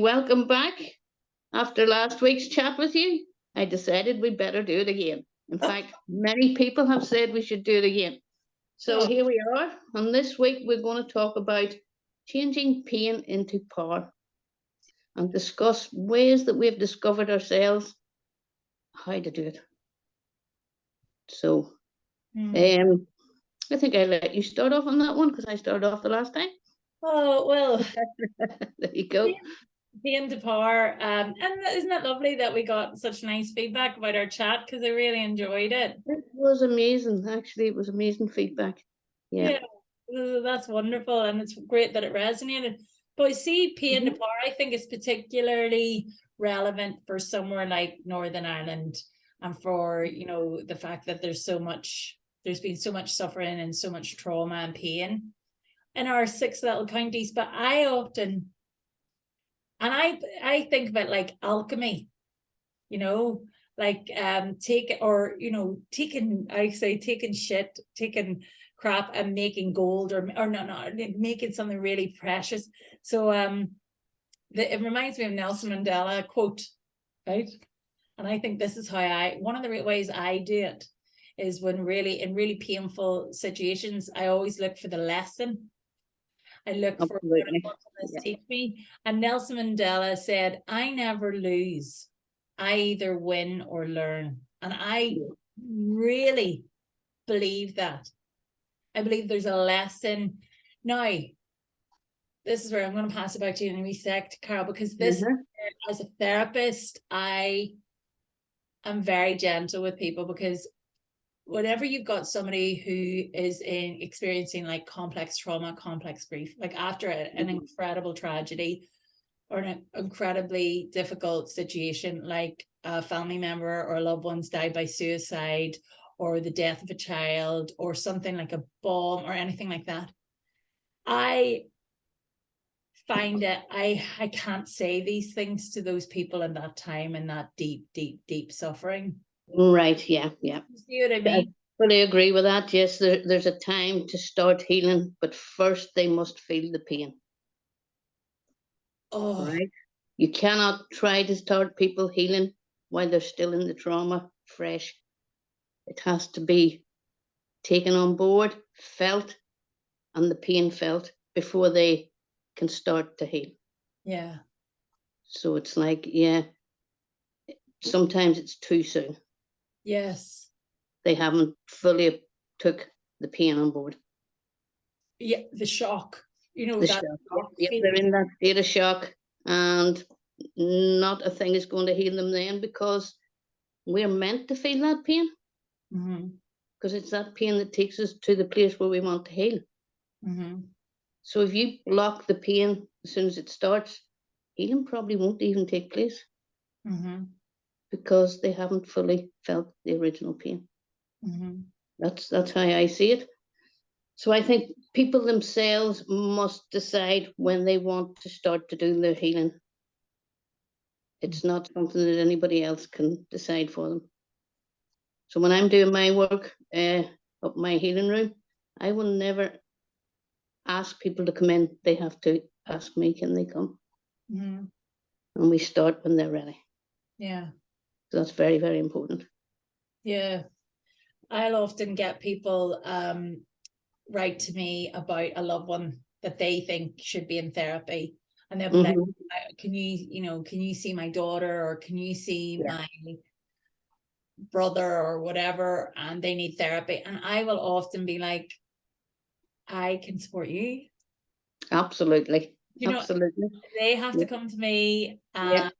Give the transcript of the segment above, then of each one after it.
Welcome back. After last week's chat with you, I decided we'd better do it again. In fact, many people have said we should do it again. So Oh. here we are. And this week we're going to talk about changing pain into power and discuss ways that we've discovered ourselves how to do it. So I think I'll let you start off on that one because I started off the last time. Oh, well, There you go. pain to power. And isn't it lovely that we got such nice feedback about our chat? Because I really enjoyed it. It was amazing. Actually, it was amazing feedback. Yeah. That's wonderful. And it's great that it resonated. But I see pain to power, I think it's particularly relevant for somewhere like Northern Ireland, and for, the fact that there's been so much suffering and so much trauma and pain in our six little counties. But I often, and I think about like alchemy, like taking shit, taking crap and making gold, or no, making something really precious. So it reminds me of Nelson Mandela quote, right? And I think this is how one of the ways I do it is when in really painful situations, I always look for the lesson. I look for what this teach me. And Nelson Mandela said, I never lose. I either win or learn. And I really believe that. I believe there's a lesson. Now, this is where I'm going to pass it back to you in a wee sec, Carol, because this, as a therapist, I am very gentle with people, because whenever you've got somebody who is experiencing like complex trauma, complex grief, like after an incredible tragedy or an incredibly difficult situation, like a family member or loved ones died by suicide, or the death of a child, or something like a bomb or anything like that, I find it, I can't say these things to those people in that time, in that deep suffering. Right, yeah. You see what I mean? I fully agree with that. Yes, there's a time to start healing, but first they must feel the pain. Oh, right. You cannot try to start people healing while they're still in the trauma fresh. It has to be taken on board, felt, and the pain felt before they can start to heal. Yeah. So it's like, sometimes it's too soon. Yes. They haven't fully took the pain on board. Yeah, the shock. The shock. They're in that state of shock, and not a thing is going to heal them then, because we're meant to feel that pain. Because it's that pain that takes us to the place where we want to heal. So if you block the pain as soon as it starts, healing probably won't even take place, because they haven't fully felt the original pain. That's how I see it. So I think people themselves must decide when they want to start to do their healing. It's not something that anybody else can decide for them. So when I'm doing my work up my healing room, I will never ask people to come in. They have to ask me, can they come? And we start when they're ready. Yeah. So that's very, very important. Yeah. I'll often get people write to me about a loved one that they think should be in therapy. And they'll be like, can you see my daughter, or can you see my brother or whatever, and they need therapy? And I will often be like, I can support you. Absolutely. Absolutely. They have to come to me, and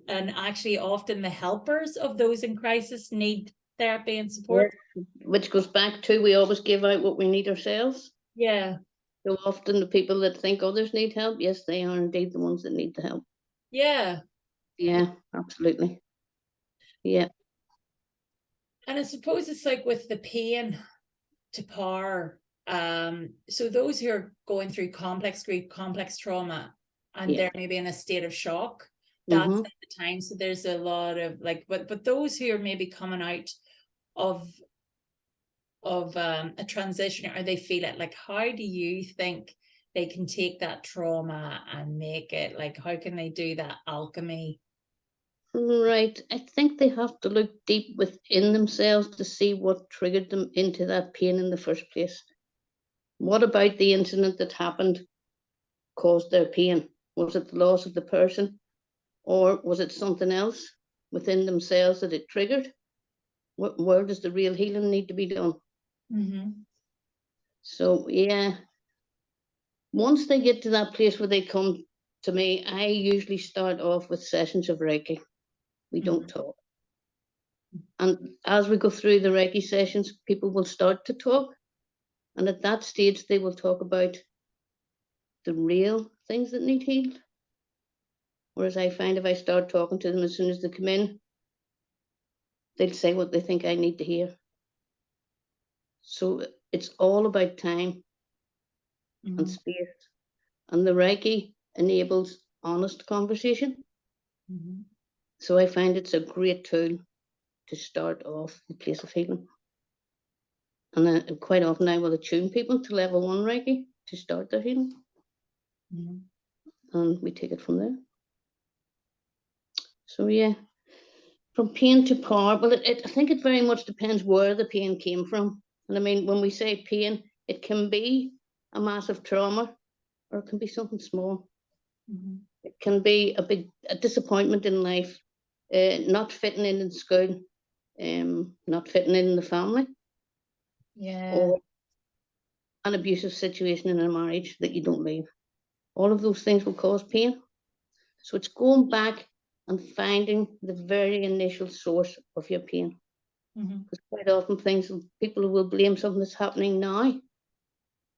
actually often the helpers of those in crisis need therapy and support. Which goes back to, we always give out what we need ourselves. Yeah. So often the people that think others need help, yes, they are indeed the ones that need the help. Yeah. Yeah, absolutely. Yeah. And I suppose it's like with the pain to power. So those who are going through complex grief, complex trauma, and they're maybe in a state of shock, that's at the time. So there's a lot of like, but those who are maybe coming out of a transition, or they feel it, like, how do you think they can take that trauma and make it, like, how can they do that alchemy? Right. I think they have to look deep within themselves to see what triggered them into that pain in the first place. What about the incident that happened caused their pain? Was it the loss of the person, or was it something else within themselves that it triggered? Where does the real healing need to be done? So, yeah, once they get to that place where they come to me, I usually start off with sessions of Reiki. We don't talk. And as we go through the Reiki sessions, people will start to talk. And at that stage, they will talk about the real things that need healed. Whereas I find if I start talking to them as soon as they come in, they'll say what they think I need to hear. So it's all about time and space. And the Reiki enables honest conversation. So I find it's a great tool to start off the place of healing. And quite often I will attune people to level 1 Reiki to start their healing. And we take it from there. So yeah, from pain to power, well, I think it very much depends where the pain came from. And I mean, when we say pain, it can be a massive trauma, or it can be something small. It can be a disappointment in life, not fitting in school, not fitting in the family. Yeah. Or an abusive situation in a marriage that you don't leave. All of those things will cause pain. So it's going back and finding the very initial source of your pain. Because quite often people will blame something that's happening now,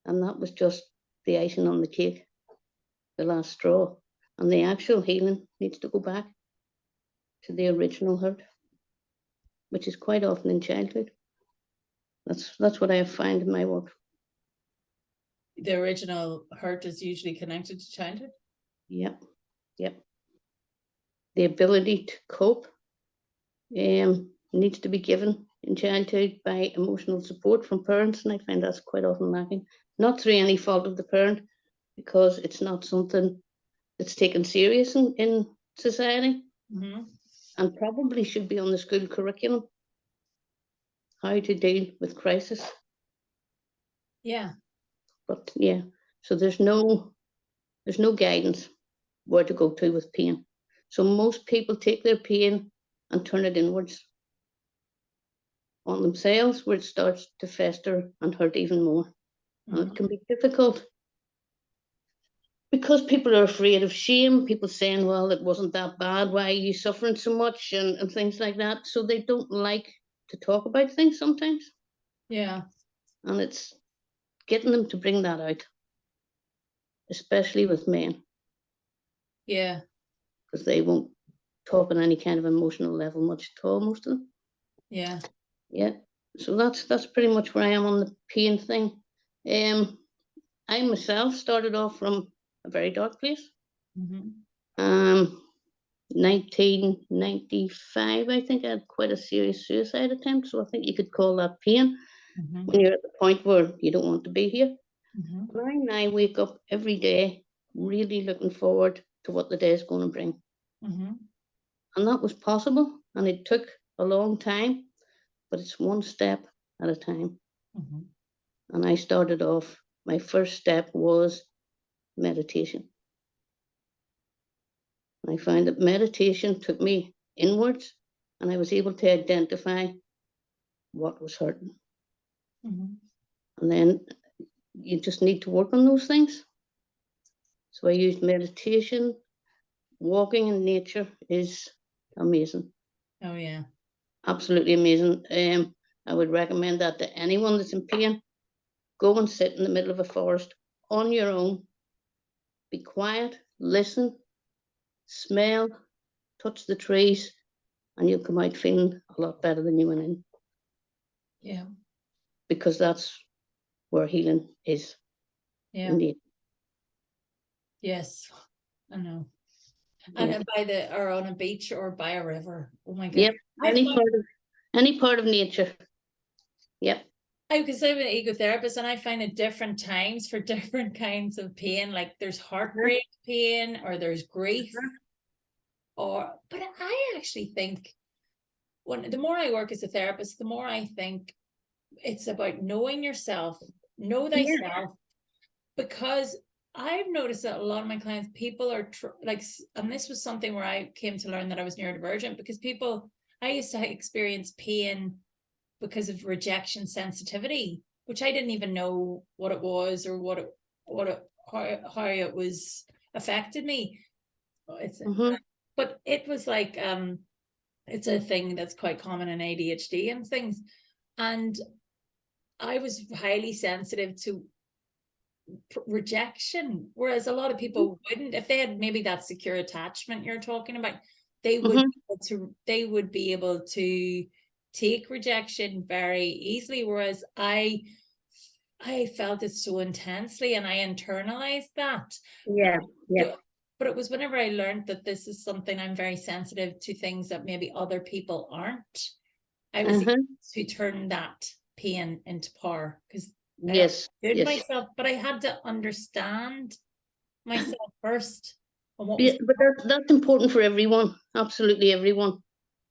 and that was just the icing on the cake, the last straw. And the actual healing needs to go back to the original hurt, which is quite often in childhood. That's what I have found in my work. The original hurt is usually connected to childhood? Yep. The ability to cope needs to be given in childhood by emotional support from parents, and I find that's quite often lacking. Not through any fault of the parent, because it's not something that's taken serious in society, and probably should be on the school curriculum. How to deal with crisis. Yeah. But yeah, so there's no guidance where to go to with pain. So most people take their pain and turn it inwards on themselves, where it starts to fester and hurt even more. And it can be difficult because people are afraid of shame, people saying, well, it wasn't that bad, why are you suffering so much, and things like that. So they don't like to talk about things sometimes. Yeah. And it's getting them to bring that out, especially with men. Yeah. Because they won't talk on any kind of emotional level much at all, most of them. Yeah. Yeah. So that's pretty much where I am on the pain thing. I myself started off from a very dark place. 1995, I think I had quite a serious suicide attempt. So I think you could call that pain when you're at the point where you don't want to be here. And I wake up every day really looking forward to what the day is going to bring. And that was possible, and it took a long time, but it's one step at a time. And I started off, my first step was meditation. I found that meditation took me inwards, and I was able to identify what was hurting. And then you just need to work on those things. So I used meditation. Walking in nature is amazing. Oh, yeah. Absolutely amazing. I would recommend that to anyone that's in pain. Go and sit in the middle of a forest on your own. Be quiet, listen, smell, touch the trees, and you'll come out feeling a lot better than you went in. Yeah. Because that's where healing is. Yeah. Indeed. Yes, I know. Yeah. And or on a beach or by a river. Oh my God. Yep. Any part of nature. Yep. because I'm an ego therapist and I find at different times for different kinds of pain, like there's heartbreak pain or there's grief. But I actually think the more I work as a therapist, the more I think it's about knowing yourself, know thyself, because I've noticed that a lot of my clients, people are and this was something where I came to learn that I was neurodivergent, because I used to experience pain because of rejection sensitivity, which I didn't even know what it was or how it was affected me. But it was like, it's a thing that's quite common in ADHD and things. And I was highly sensitive to rejection, whereas a lot of people wouldn't. If they had maybe that secure attachment you're talking about, they would be able to take rejection very easily, whereas I felt it so intensely and I internalized that. But it was whenever I learned that this is something I'm very sensitive to, things that maybe other people aren't, I was able to turn that pain into power, because myself, but I had to understand myself first. But that's important for everyone. Absolutely everyone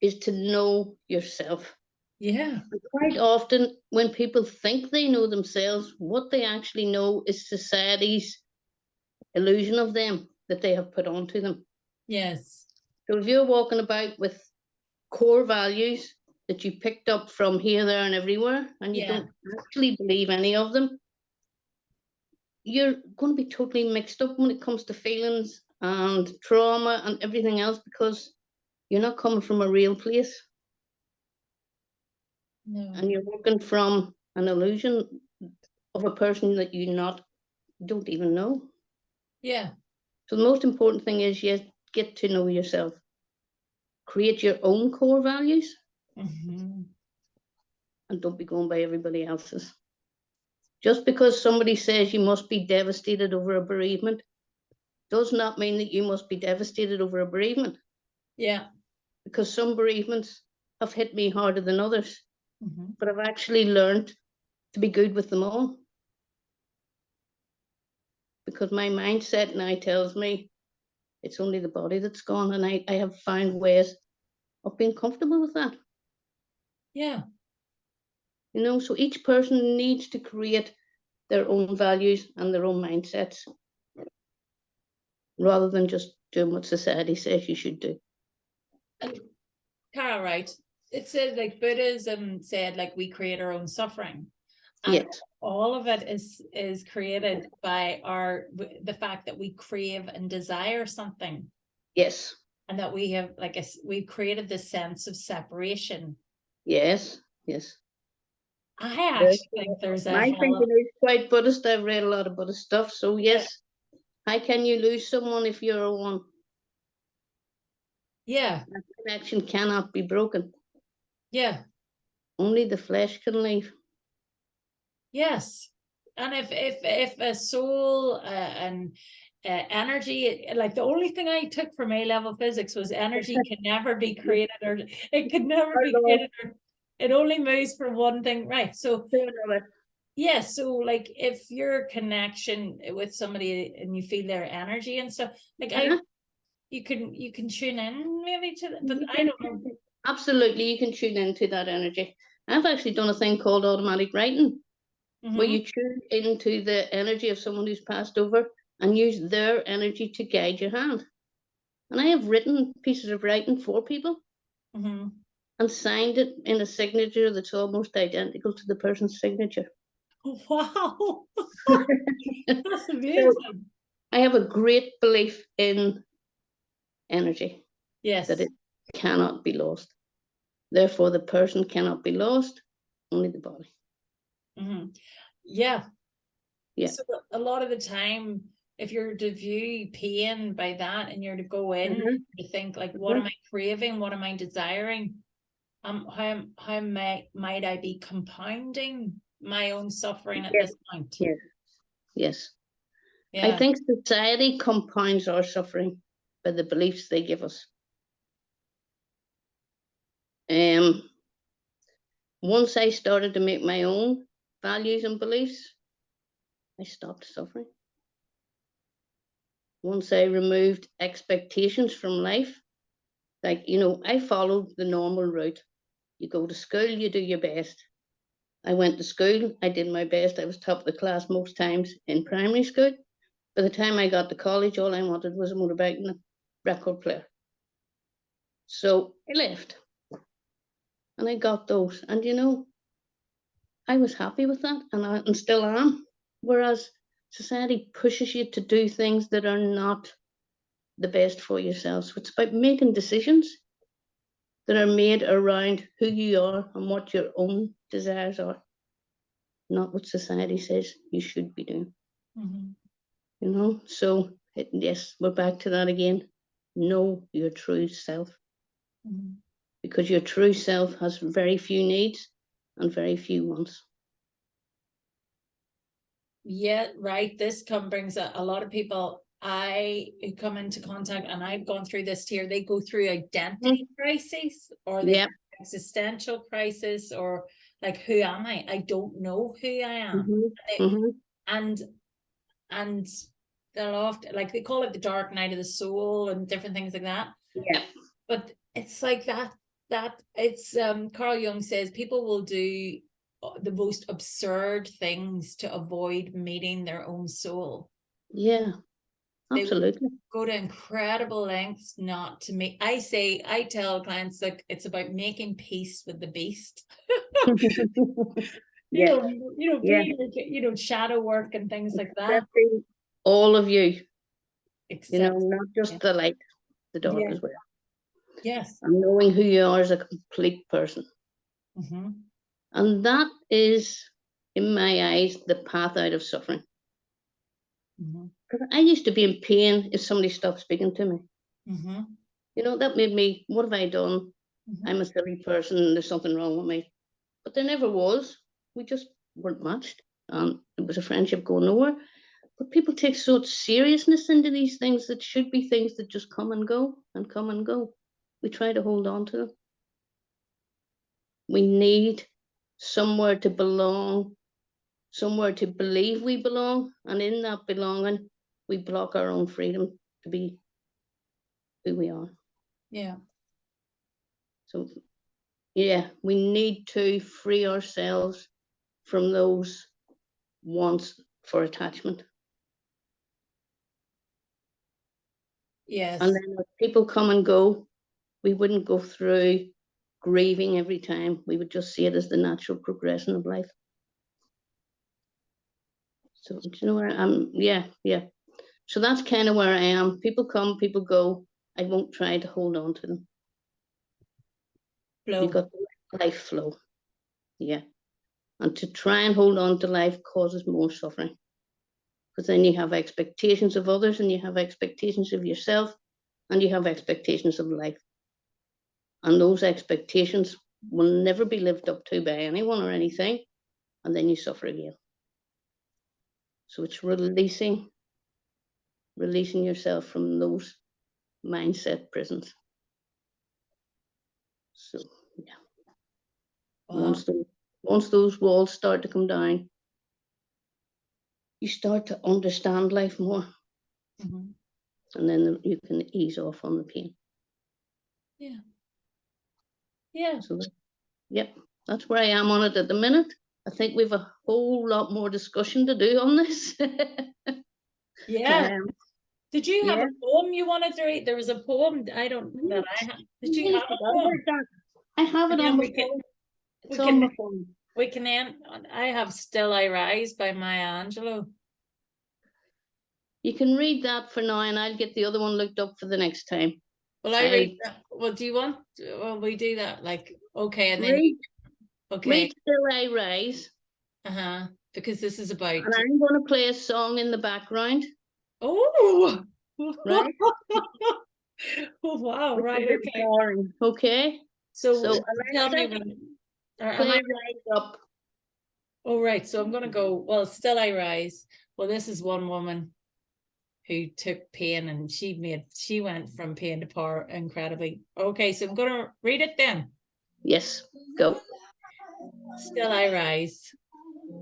is to know yourself. Yeah. And quite often when people think they know themselves, what they actually know is society's illusion of them that they have put onto them. Yes. So if you're walking about with core values that you picked up from here, there, and everywhere, and you don't actually believe any of them, you're going to be totally mixed up when it comes to feelings and trauma and everything else, because you're not coming from a real place. No. And you're working from an illusion of a person that you don't even know. Yeah. So the most important thing is you get to know yourself. Create your own core values. And don't be going by everybody else's. Just because somebody says you must be devastated over a bereavement does not mean that you must be devastated over a bereavement. Yeah. Because some bereavements have hit me harder than others. But I've actually learned to be good with them all. Because my mindset now tells me it's only the body that's gone, and I have found ways of being comfortable with that. Yeah. So each person needs to create their own values and their own mindsets, rather than just doing what society says you should do. And Carol, right? It said, like, Buddhism said, like, we create our own suffering. And all of it is created by the fact that we crave and desire something. Yes. And that we have, we've created this sense of separation. Yes. I actually think there's my thinking is quite Buddhist. I've read a lot of Buddhist stuff. So yes, how can you lose someone if you're a one? Yeah. That connection cannot be broken. Yeah. Only the flesh can leave. Yes. And if a soul and energy, like, the only thing I took from A-level physics was energy can never be created, or it could never be created, or it only moves from one thing, right? So yes, so like, if your connection with somebody and you feel their energy and stuff, like, you can tune in maybe to that, but I don't know. Absolutely, you can tune into that energy. I've actually done a thing called automatic writing, where you tune into the energy of someone who's passed over and use their energy to guide your hand. And I have written pieces of writing for people and signed it in a signature that's almost identical to the person's signature. Wow. That's amazing. So I have a great belief in energy. Yes. That it cannot be lost. Therefore, the person cannot be lost, only the body. Yeah. Yeah. So a lot of the time, if you're to view pain by that, and you're to go in to think, like, what am I craving? What am I desiring? How might I be compounding my own suffering at this point? Yes. I think society compounds our suffering by the beliefs they give us. Once I started to make my own, values and beliefs, I stopped suffering. Once I removed expectations from life, like, I followed the normal route. You go to school, you do your best. I went to school, I did my best. I was top of the class most times in primary school. By the time I got to college, all I wanted was a motorbike and a record player. So I left and I got those. And I was happy with that, and still am. Whereas society pushes you to do things that are not the best for yourself. So it's about making decisions that are made around who you are and what your own desires are, not what society says you should be doing. So yes, we're back to that again. Know your true self, because your true self has very few needs and very few wants. Yeah, right. This brings a lot of people who come into contact, and I've gone through this here. They go through identity crises, or they existential crisis, or like, who am I? I don't know who I am. And they'll often, like, they call it the dark night of the soul and different things like that. Yeah. But it's like that it's Carl Jung says people will do the most absurd things to avoid meeting their own soul. Yeah, absolutely. They go to incredible lengths not to meet. I tell clients, like, it's about making peace with the beast. Shadow work and things like that. All of you, not just the light, the dark as well. Yes. And knowing who you are as a complete person. And that is, in my eyes, the path out of suffering. Because I used to be in pain if somebody stopped speaking to me. That made me, what have I done? I'm a silly person, there's something wrong with me. But there never was. We just weren't matched. It was a friendship going nowhere. But people take such seriousness into these things that should be things that just come and go and come and go. We try to hold on to them. We need somewhere to belong, somewhere to believe we belong. And in that belonging, we block our own freedom to be who we are. Yeah. So, yeah, we need to free ourselves from those wants for attachment. Yes. And then as people come and go, we wouldn't go through grieving every time. We would just see it as the natural progression of life. So, do you know where I'm? Yeah. So that's kind of where I am. People come, people go. I won't try to hold on to them. You've got the life flow. Yeah. And to try and hold on to life causes more suffering. Because then you have expectations of others, and you have expectations of yourself, and you have expectations of life. And those expectations will never be lived up to by anyone or anything. And then you suffer again. So it's releasing yourself from those mindset prisons. So yeah. Wow. Once those walls start to come down, you start to understand life more. And then you can ease off on the pain. Yeah. So that's where I am on it at the minute. I think we've a whole lot more discussion to do on this. Yeah. Did you have a poem you wanted to read? There was a poem Did you have a poem? I have it on my phone. It's on my phone. We can end. I have Still I Rise by Maya Angelou. You can read that for now, and I'll get the other one looked up for the next time. Well, I read that. Well, do you want? Well, we do that. Like, okay, and then read Still I Rise. Because this is about. And I'm going to play a song in the background. Oh. Right. Oh wow! Right. Okay. Okay. So tell me when. Play Rise Up. Oh right. So I'm going to go. Well, Still I Rise. Well, this is one woman who took pain, and she went from pain to power incredibly. Okay, so I'm going to read it then. Yes, go. Still I rise.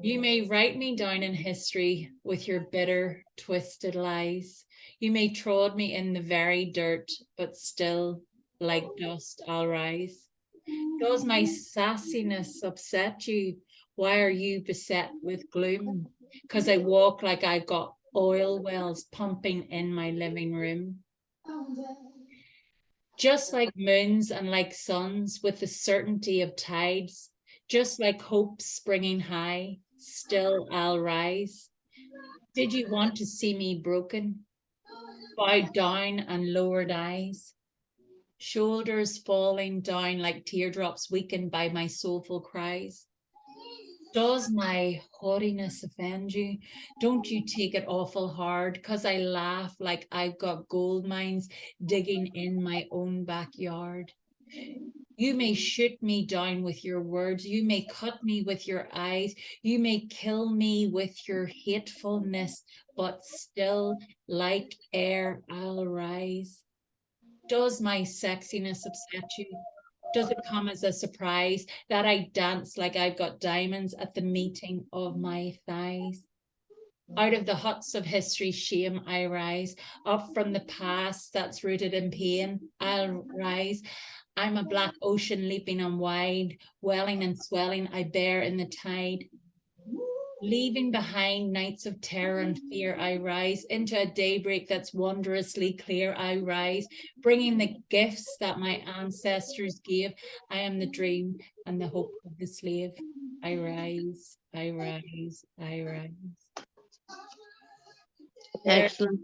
You may write me down in history with your bitter, twisted lies. You may trod me in the very dirt, but still, like dust, I'll rise. Does my sassiness upset you? Why are you beset with gloom? 'Cause I walk like I've got oil wells pumping in my living room. Just like moons and like suns with the certainty of tides, just like hope springing high, still I'll rise. Did you want to see me broken? Bowed down and lowered eyes, shoulders falling down like teardrops weakened by my soulful cries. Does my haughtiness offend you? Don't you take it awful hard, 'cause I laugh like I've got gold mines digging in my own backyard. You may shoot me down with your words. You may cut me with your eyes. You may kill me with your hatefulness, but still, like air, I'll rise. Does my sexiness upset you? Does it come as a surprise that I dance like I've got diamonds at the meeting of my thighs? Out of the huts of history's shame I rise, up from the past that's rooted in pain, I'll rise. I'm a black ocean leaping and wide, welling and swelling, I bear in the tide. Leaving behind nights of terror and fear, I rise into a daybreak that's wondrously clear. I rise, bringing the gifts that my ancestors gave. I am the dream and the hope of the slave. I rise, I rise, I rise. Excellent.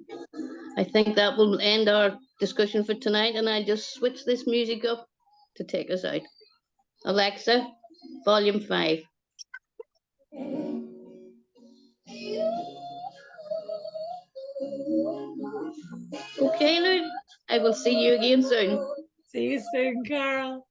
I think that will end our discussion for tonight, and I just switch this music up to take us out. Alexa, volume 5. Okay, Lou, I will see you again soon. See you soon, Carol.